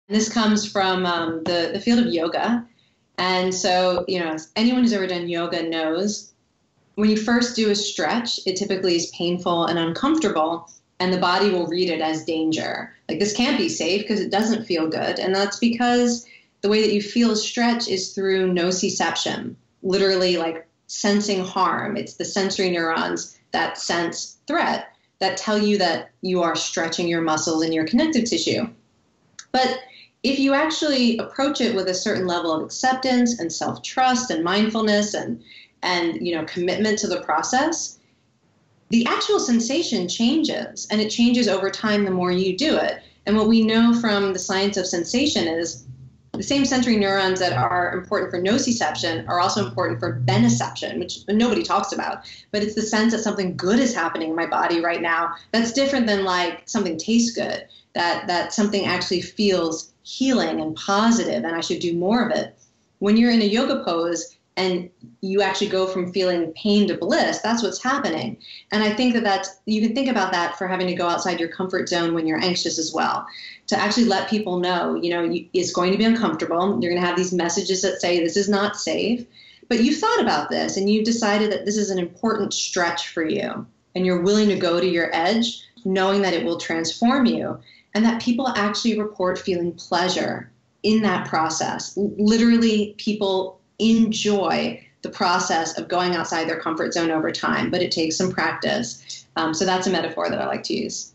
This comes from the field of yoga. And so, anyone who's ever done yoga knows when you first do a stretch, it typically is painful and uncomfortable, and the body will read it as danger. Like, this can't be safe because it doesn't feel good. And that's because the way that you feel a stretch is through nociception, literally like sensing harm. It's the sensory neurons that sense threat that tell you that you are stretching your muscles and your connective tissue. But if you actually approach it with a certain level of acceptance and self-trust and mindfulness and commitment to the process, the actual sensation changes, and it changes over time the more you do it. And what we know from the science of sensation is the same sensory neurons that are important for nociception are also important for beniception, which nobody talks about. But it's the sense that something good is happening in my body right now. That's different than like something tastes good, that something actually feels healing and positive, and I should do more of it. When you're in a yoga pose and you actually go from feeling pain to bliss, that's what's happening. And I think you can think about that for having to go outside your comfort zone when you're anxious as well, to actually let people know, it's going to be uncomfortable. You're going to have these messages that say this is not safe, but you've thought about this and you've decided that this is an important stretch for you, and you're willing to go to your edge, knowing that it will transform you, and that people actually report feeling pleasure in that process. Literally, people enjoy the process of going outside their comfort zone over time, but it takes some practice. So that's a metaphor that I like to use.